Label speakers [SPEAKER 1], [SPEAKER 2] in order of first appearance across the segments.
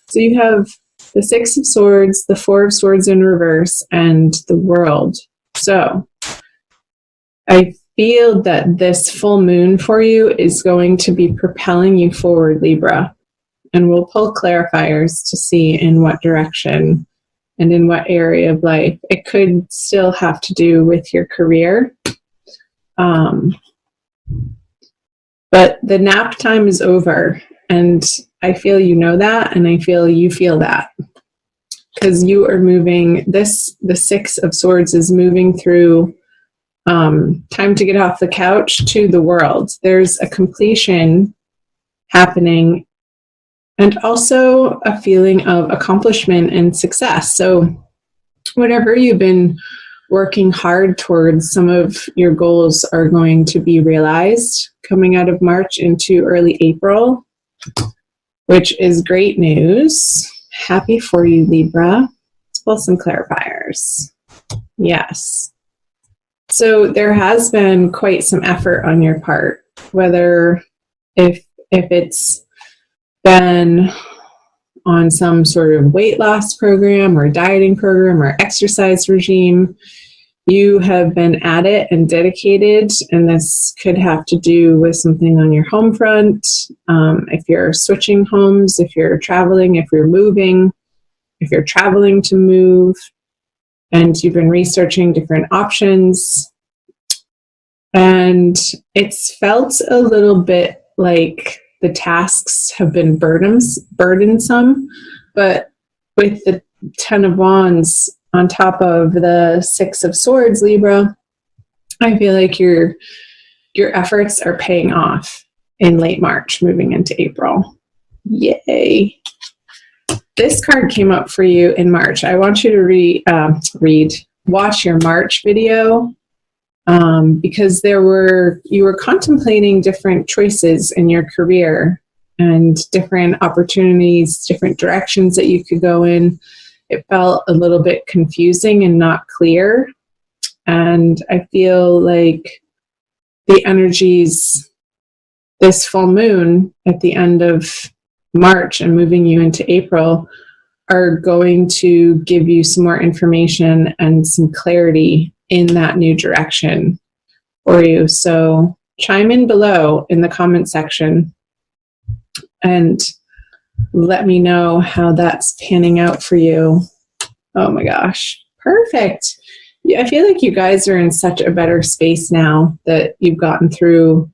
[SPEAKER 1] So you have the Six of Swords, the Four of Swords in reverse, and the World. So I feel that this full moon for you is going to be propelling you forward, Libra. And we'll pull clarifiers to see in what direction and in what area of life. It could still have to do with your career. But the nap time is over. And I feel you know that, and I feel you feel that. Because you are moving, the Six of Swords is moving through time to get off the couch to the world. There's a completion happening and also a feeling of accomplishment and success. So whatever you've been working hard towards, some of your goals are going to be realized coming out of March into early April, which is great news. Happy for you, Libra. Let's pull some clarifiers. Yes. So there has been quite some effort on your part, whether if it's been on some sort of weight loss program or dieting program or exercise regime, you have been at it and dedicated, and this could have to do with something on your home front. If you're switching homes, if you're traveling, if you're moving, if you're traveling to move, and you've been researching different options. And it's felt a little bit like the tasks have been burdensome, but with the Ten of Wands on top of the Six of Swords, Libra, I feel like your efforts are paying off in late March, moving into April. Yay. This card came up for you in March. I want you to watch your March video, because you were contemplating different choices in your career and different opportunities, different directions that you could go in. It felt a little bit confusing and not clear. And I feel like the energies, this full moon at the end of March and moving you into April, are going to give you some more information and some clarity in that new direction for you. So chime in below in the comment section and let me know how that's panning out for you. Oh my gosh, perfect. Yeah, I feel like you guys are in such a better space now that you've gotten through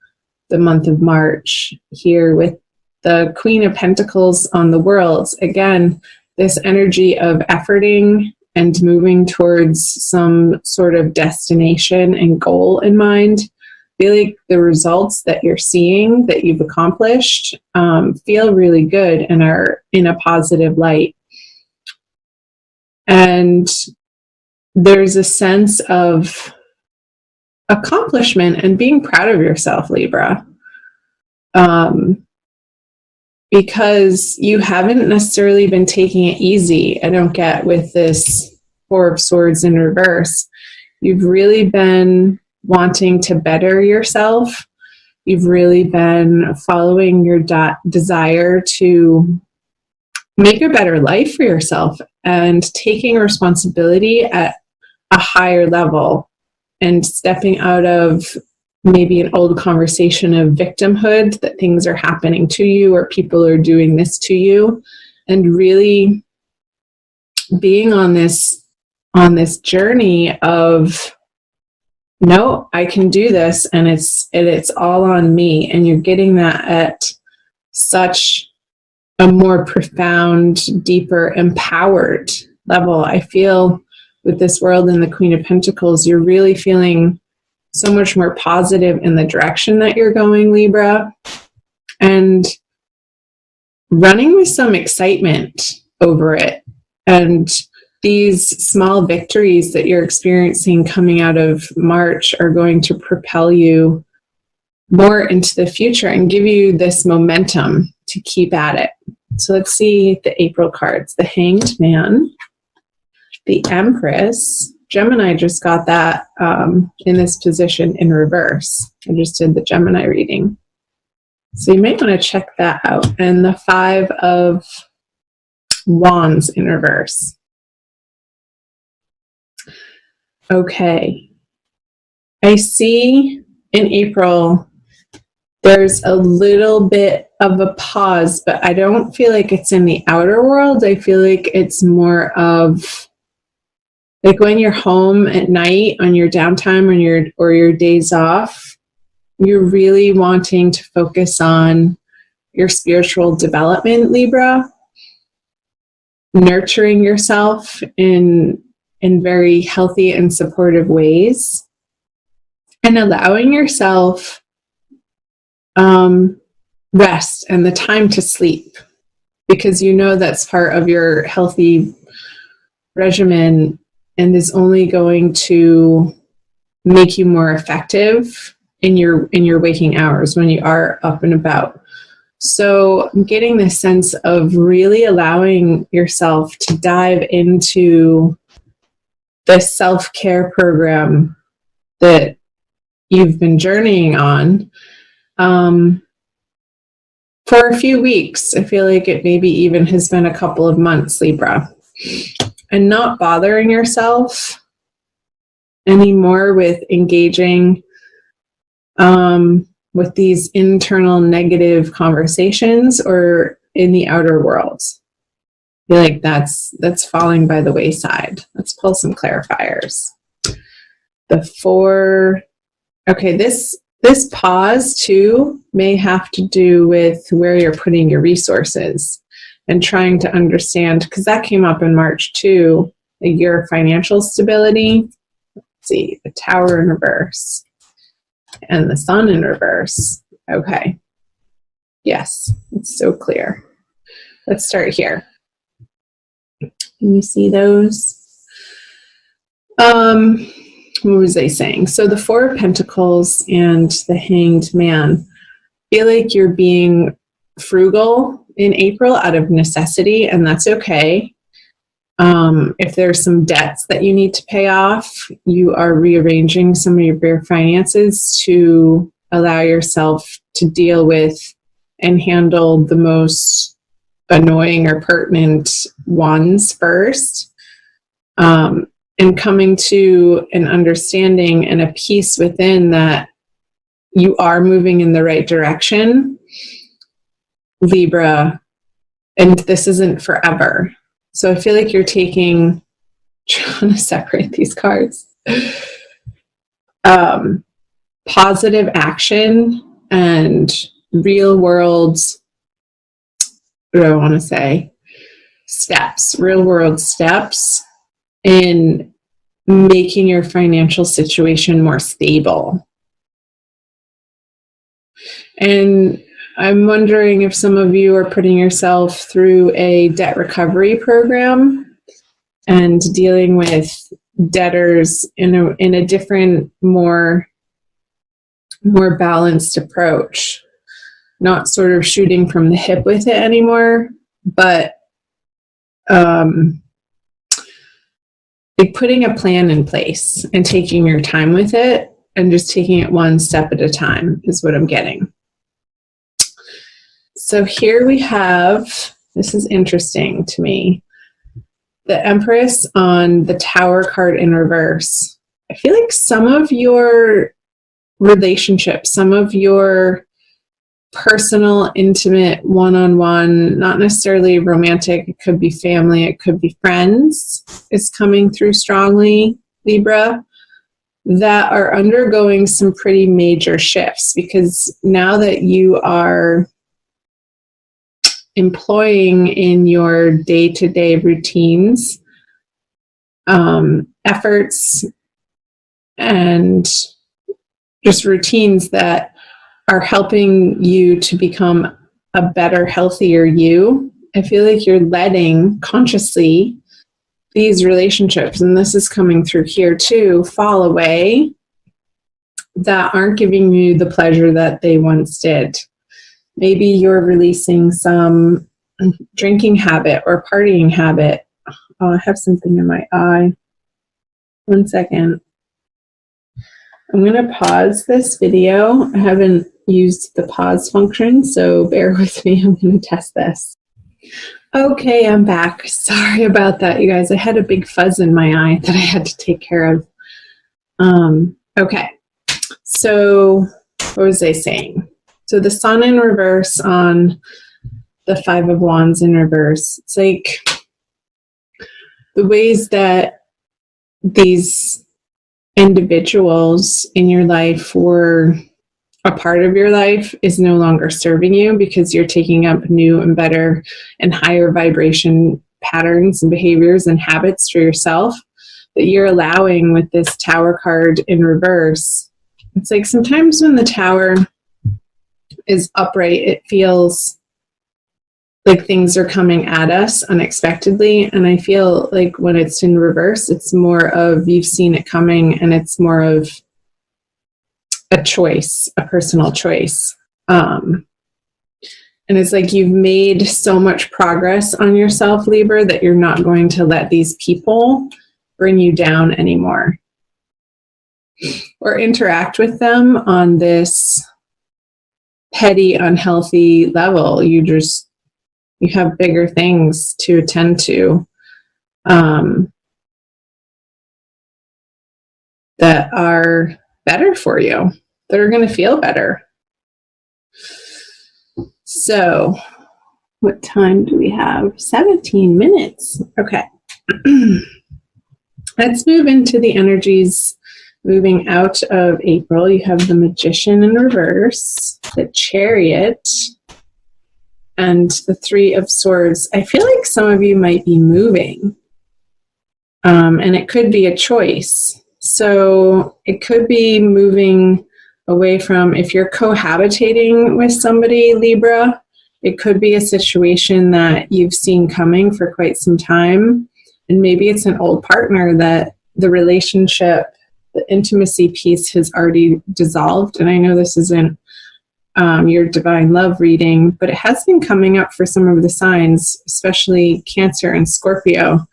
[SPEAKER 1] the month of March here with the Queen of Pentacles on the World. Again, this energy of efforting and moving towards some sort of destination and goal in mind. I feel like the results that you're seeing, that you've accomplished, feel really good and are in a positive light. And there's a sense of accomplishment and being proud of yourself, Libra. Because you haven't necessarily been taking it easy. I don't get with this Four of Swords in reverse. You've really been wanting to better yourself. You've really been following your desire to make a better life for yourself and taking responsibility at a higher level and stepping out of maybe an old conversation of victimhood, that things are happening to you or people are doing this to you, and really being on this journey of, no, I can do this, and it's all on me. And you're getting that at such a more profound, deeper, empowered level. I feel with this World and the Queen of Pentacles, you're really feeling so much more positive in the direction that you're going, Libra, and running with some excitement over it. And these small victories that you're experiencing coming out of March are going to propel you more into the future and give you this momentum to keep at it. So let's see the April cards. The Hanged Man, the Empress. Gemini just got that in this position in reverse. I just did the Gemini reading. So you might want to check that out. And the Five of Wands in reverse. Okay. I see in April there's a little bit of a pause, but I don't feel like it's in the outer world. I feel like it's more of like when you're home at night on your downtime or your days off, you're really wanting to focus on your spiritual development, Libra, nurturing yourself in very healthy and supportive ways, and allowing yourself rest and the time to sleep, because you know that's part of your healthy regimen and is only going to make you more effective in your waking hours when you are up and about. So I'm getting this sense of really allowing yourself to dive into the self-care program that you've been journeying on for a few weeks. I feel like it maybe even has been a couple of months, Libra. And not bothering yourself anymore with engaging with these internal negative conversations or in the outer world. I feel like that's falling by the wayside. Let's pull some clarifiers. The 4. Okay, this pause too may have to do with where you're putting your resources and trying to understand, because that came up in March too, your financial stability. Let's see, the Tower in reverse and the Sun in reverse. Okay. Yes, it's so clear. Let's start here. Can you see those? What was I saying? So the 4 of Pentacles and the Hanged Man. I feel like you're being frugal in April out of necessity, and that's okay. If there's some debts that you need to pay off, you are rearranging some of your finances to allow yourself to deal with and handle the most annoying or pertinent ones first. And coming to an understanding and a peace within that you are moving in the right direction, Libra, and this isn't forever. So I feel like you're trying to separate these cards, positive action and real world, what do I want to say? Real world steps in making your financial situation more stable. And I'm wondering if some of you are putting yourself through a debt recovery program and dealing with debtors in a different, more balanced approach. Not sort of shooting from the hip with it anymore, but like putting a plan in place and taking your time with it and just taking it one step at a time is what I'm getting. So here we have, this is interesting to me, the Empress on the Tower card in reverse. I feel like some of your relationships, some of your personal, intimate, one-on-one, not necessarily romantic, it could be family, it could be friends, is coming through strongly, Libra, that are undergoing some pretty major shifts, because now that you are employing in your day-to-day routines, efforts, and just routines that are helping you to become a better, healthier you, I feel like you're letting consciously these relationships, and this is coming through here too, fall away, that aren't giving you the pleasure that they once did. Maybe you're releasing some drinking habit or partying habit. Oh, I have something in my eye. One second. I'm going to pause this video. I haven't used the pause function, so bear with me. I'm going to test this. Okay, I'm back. Sorry about that, you guys. I had a big fuzz in my eye that I had to take care of. Okay, so what was I saying? So the sun in reverse on the Five of Wands in reverse. It's like the ways that these individuals in your life were a part of your life is no longer serving you because you're taking up new and better and higher vibration patterns and behaviors and habits for yourself that you're allowing with this Tower card in reverse. It's like sometimes when the Tower is upright, it feels like things are coming at us unexpectedly. And I feel like when it's in reverse, it's more of you've seen it coming and it's more of a choice, a personal choice. And it's like you've made so much progress on yourself, Libra, that you're not going to let these people bring you down anymore or interact with them on this petty, unhealthy level. You have bigger things to attend to that are better for you, that are going to feel better. So, what time do we have? 17 minutes. Okay. Let's move into the energies moving out of April. You have the Magician in reverse, the Chariot, and the Three of Swords. I feel like some of you might be moving, and it could be a choice. So it could be moving away from, if you're cohabitating with somebody, Libra, it could be a situation that you've seen coming for quite some time. And maybe it's an old partner that the relationship, the intimacy piece has already dissolved. And I know this isn't your divine love reading, but it has been coming up for some of the signs, especially Cancer and Scorpio.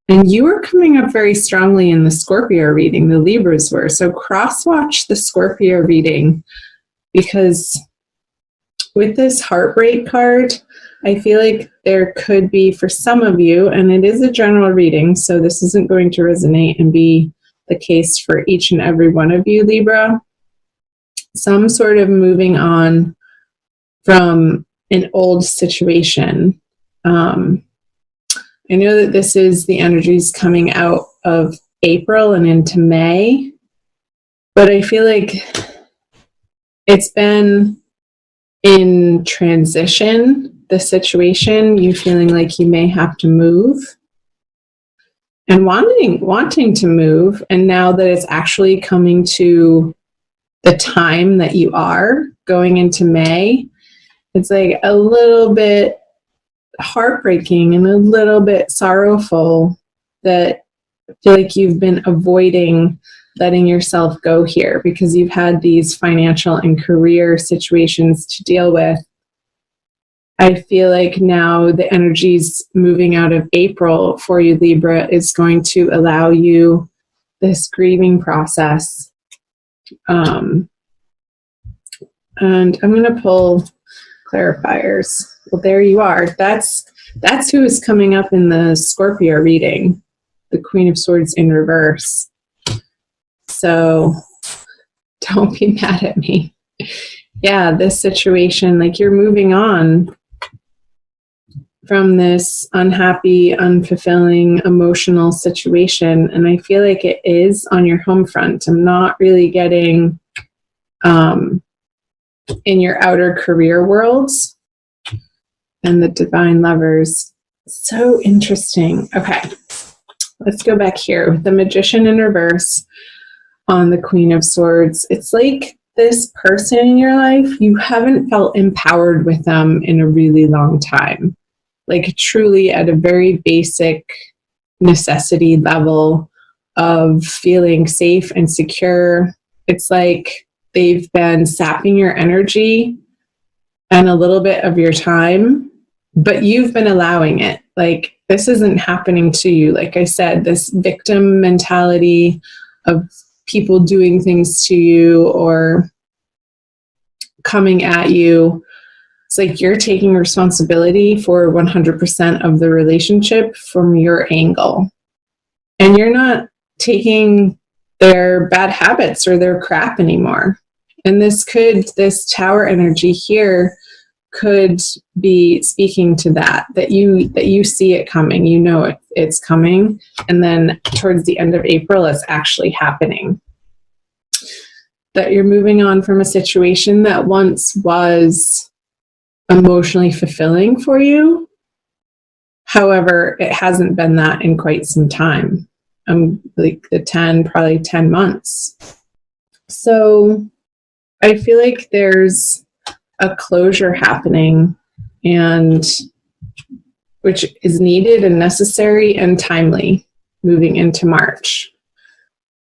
[SPEAKER 1] And you were coming up very strongly in the Scorpio reading, the Libras were. So cross-watch the Scorpio reading, because with this heartbreak card, I feel like there could be, for some of you, and it is a general reading, so this isn't going to resonate and be the case for each and every one of you, Libra, some sort of moving on from an old situation. I know that this is the energies coming out of April and into May, but I feel like it's been in transition, the situation, you feeling like you may have to move and wanting to move. And now that it's actually coming to the time that you are going into May, it's like a little bit heartbreaking and a little bit sorrowful that I feel like you've been avoiding letting yourself go here because you've had these financial and career situations to deal with. I feel like now the energies moving out of April for you, Libra, is going to allow you this grieving process. And I'm going to pull clarifiers. Well, there you are. That's who is coming up in the Scorpio reading, the Queen of Swords in reverse. So don't be mad at me. Yeah, this situation, like you're moving on from this unhappy, unfulfilling, emotional situation. And I feel like it is on your home front. I'm not really getting in your outer career worlds and the divine lovers. So interesting. Okay, let's go back here with the Magician in reverse on the Queen of Swords. It's like this person in your life, you haven't felt empowered with them in a really long time. Like truly at a very basic necessity level of feeling safe and secure. It's like they've been sapping your energy and a little bit of your time, but you've been allowing it. Like this isn't happening to you. Like I said, this victim mentality of people doing things to you or coming at you It's like you're taking responsibility for 100% of the relationship from your angle. And you're not taking their bad habits or their crap anymore. And this tower energy here could be speaking to that you see it coming, you know it's coming, and then towards the end of April it's actually happening. That you're moving on from a situation that once was emotionally fulfilling for you. However, it hasn't been that in quite some time. Like probably 10 months. So I feel like there's a closure happening, and which is needed and necessary and timely moving into March.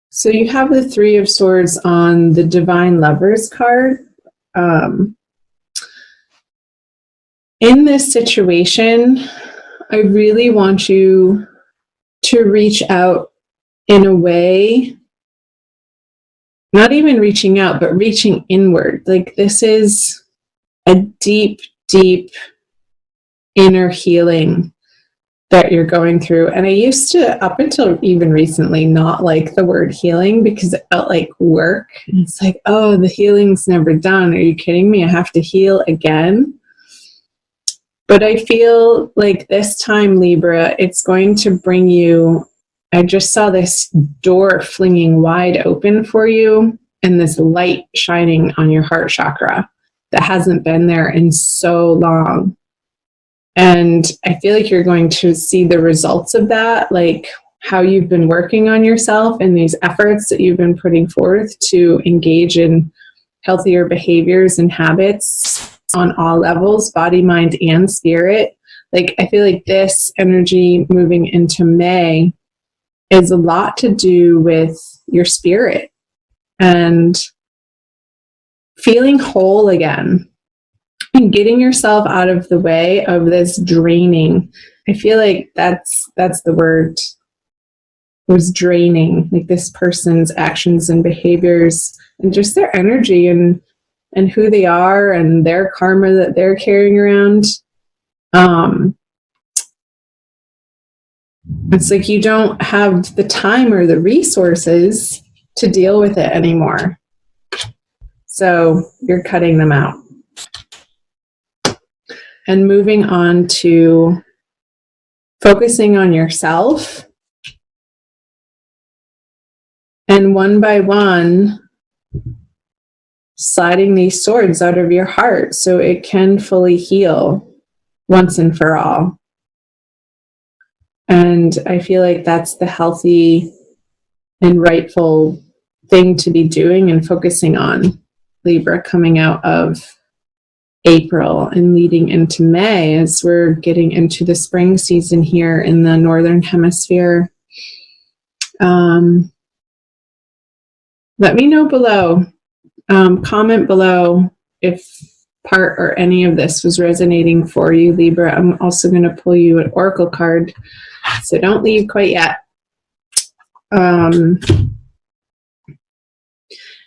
[SPEAKER 1] So you have the Three of Swords on the Divine Lovers card. In this situation, I really want you to reach out in a way, not even reaching out, but reaching inward. Like this is a deep, deep inner healing that you're going through. And I used to, up until even recently, not like the word healing because it felt like work. And it's like, oh, the healing's never done. Are you kidding me? I have to heal again. But I feel like this time, Libra, it's going to bring you, I just saw this door flinging wide open for you and this light shining on your heart chakra that hasn't been there in so long. And I feel like you're going to see the results of that, like how you've been working on yourself and these efforts that you've been putting forth to engage in healthier behaviors and habits on all levels, body, mind, and spirit. Like, I feel like this energy moving into May is a lot to do with your spirit and feeling whole again and getting yourself out of the way of this draining. I feel like that's the word, was draining, like this person's actions and behaviors and just their energy and who they are and their karma that they're carrying around. It's like you don't have the time or the resources to deal with it anymore. So you're cutting them out. And moving on to focusing on yourself. And one by one, sliding these swords out of your heart so it can fully heal once and for all. And I feel like that's the healthy and rightful thing to be doing and focusing on, Libra, coming out of April and leading into May as we're getting into the spring season here in the Northern Hemisphere. Let me know below. Comment below if part or any of this was resonating for you, Libra. I'm also going to pull you an oracle card, so don't leave quite yet. And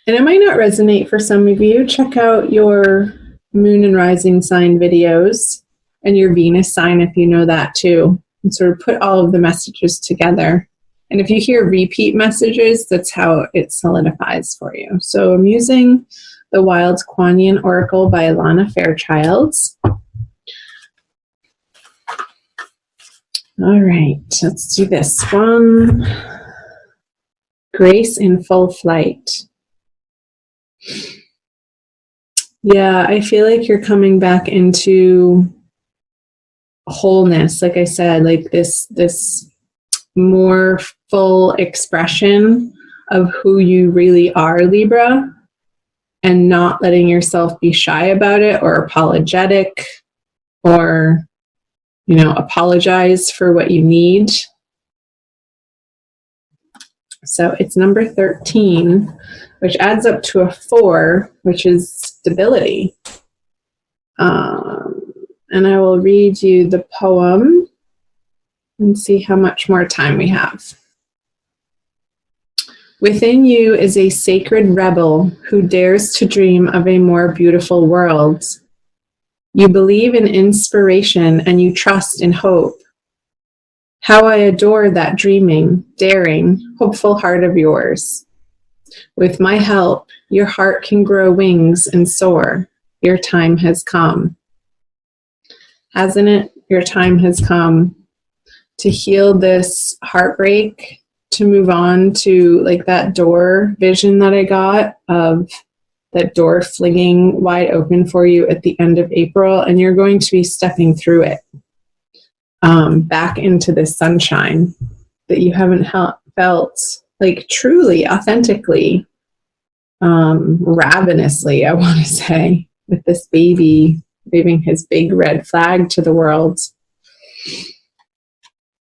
[SPEAKER 1] it might not resonate for some of you. Check out your moon and rising sign videos and your Venus sign if you know that too, and sort of put all of the messages together. And if you hear repeat messages, that's how it solidifies for you. So I'm using the Wild Kuan Oracle by Alana Fairchild. All right, let's do this one. Grace in full flight. Yeah, I feel like you're coming back into wholeness. Like I said, like this more full expression of who you really are, Libra, and not letting yourself be shy about it or apologetic or, apologize for what you need. So it's number 13, which adds up to a 4, which is stability. And I will read you the poem and see how much more time we have. Within you is a sacred rebel who dares to dream of a more beautiful world. You believe in inspiration and you trust in hope. How I adore that dreaming, daring, hopeful heart of yours. With my help, your heart can grow wings and soar. Your time has come. Hasn't it? Your time has come to heal this heartbreak, to move on to like that door vision that I got of that door flinging wide open for you at the end of April, and you're going to be stepping through it back into this sunshine that you haven't felt like truly, authentically, ravenously, I want to say, with this baby waving his big red flag to the world.